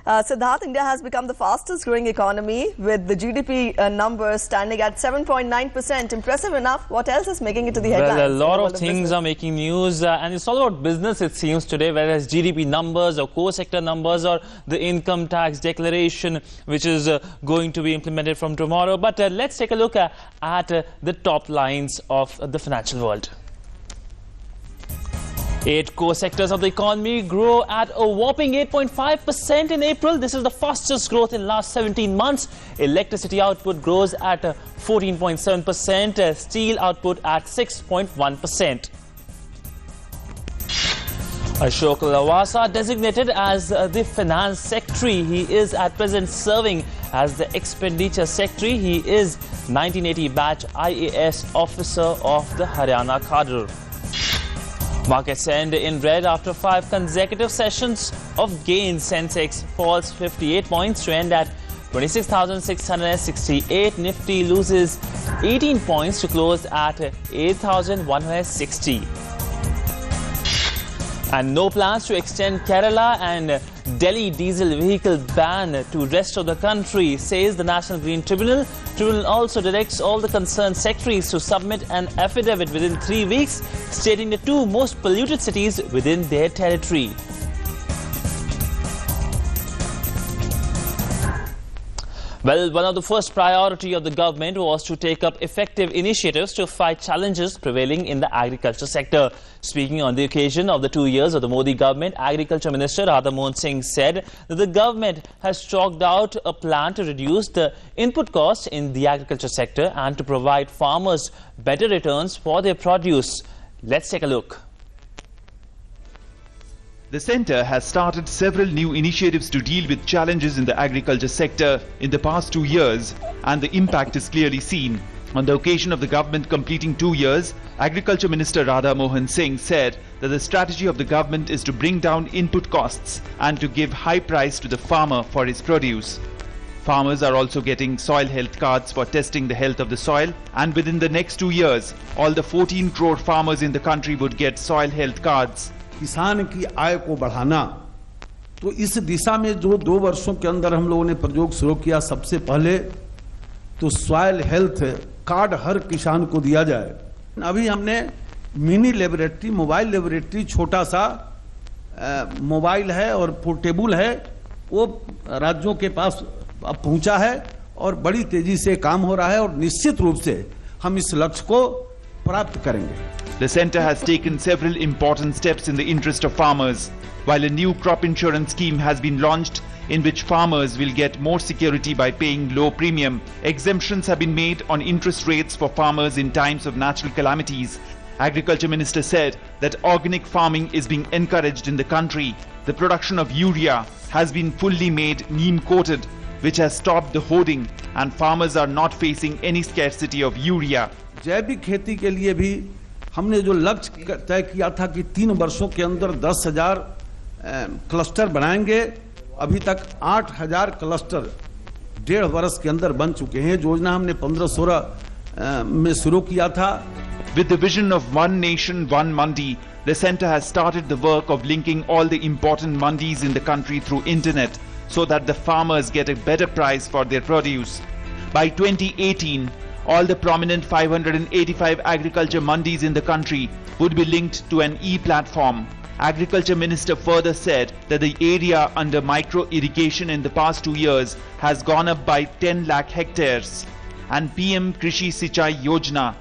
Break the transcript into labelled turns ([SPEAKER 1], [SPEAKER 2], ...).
[SPEAKER 1] Siddharth, India has become the fastest growing economy with the GDP numbers standing at 7.9%. Impressive enough. What else is making it to the headlines?
[SPEAKER 2] Well, a lot of things are making news and it's all about business, it seems, today, whether it's GDP numbers or core sector numbers or the income tax declaration which is going to be implemented from tomorrow. But let's take a look at the top lines of the financial world. 8 core sectors of the economy grow at a whopping 8.5% in April. This is the fastest growth in the last 17 months. Electricity output grows at 14.7%, steel output at 6.1%. Ashok Lavasa designated as the Finance Secretary. He is at present serving as the Expenditure Secretary. He is 1980 batch IAS officer of the Haryana cadre. Markets end in red after 5 consecutive sessions of gains. Sensex falls 58 points to end at 26,668. Nifty loses 18 points to close at 8,160. And no plans to extend Kerala and Delhi diesel vehicle ban to rest of the country, says the National Green Tribunal. Tribunal also directs all the concerned secretaries to submit an affidavit within 3 weeks, stating the 2 most polluted cities within their territory. Well, one of the first priority of the government was to take up effective initiatives to fight challenges prevailing in the agriculture sector. Speaking on the occasion of the 2 years of the Modi government, Agriculture Minister Radha Mohan Singh said that the government has chalked out a plan to reduce the input costs in the agriculture sector and to provide farmers better returns for their produce. Let's take a look.
[SPEAKER 3] The centre has started several new initiatives to deal with challenges in the agriculture sector in the past 2 years, and the impact is clearly seen. On the occasion of the government completing 2 years, Agriculture Minister Radha Mohan Singh said that the strategy of the government is to bring down input costs and to give high price to the farmer for his produce. Farmers are also getting soil health cards for testing the health of the soil, and within the next 2 years, all the 14 crore farmers in the country would get soil health cards.
[SPEAKER 4] किसान की आय को बढ़ाना, तो इस दिशा में जो 2 वर्षों के अंदर हम लोगों ने प्रयोग शुरू किया, सबसे पहले तो सॉइल हेल्थ कार्ड हर किसान को दिया जाए। अभी हमने मिनी लेबोरेटरी, मोबाइल लेबोरेटरी, छोटा सा मोबाइल है और पोर्टेबल है, वो राज्यों के पास अब पहुंचा है और बड़ी तेजी से काम हो रहा है और निश्चित रूप से हम इस लक्ष्य को प्राप्त करेंगे।
[SPEAKER 3] The centre has taken several important steps in the interest of farmers, while a new crop insurance scheme has been launched in which farmers will get more security by paying low premium. Exemptions have been made on interest rates for farmers in times of natural calamities. Agriculture Minister said that organic farming is being encouraged in the country. The production of urea has been fully made neem coated, which has stopped the hoarding, and farmers are not facing any scarcity of urea.
[SPEAKER 4] जैविक खेती के लिए भी हमने जो लक्ष्य तय किया था कि 3 वर्षों के अंदर 10,000 क्लस्टर बनाएंगे, अभी तक 8,000 क्लस्टर 1.5 वर्ष के अंदर बन चुके हैं। योजना हमने 15-16 में शुरू किया था।
[SPEAKER 3] With the vision of one nation, one mandi, the centre has started the work of linking all the important mandis in the country through internet so that the farmers get a better price for their produce. By 2018, all the prominent 585 agriculture mandis in the country would be linked to an e-platform. Agriculture Minister further said that the area under micro-irrigation in the past 2 years has gone up by 10 lakh hectares, and PM Krishi Sichai Yojana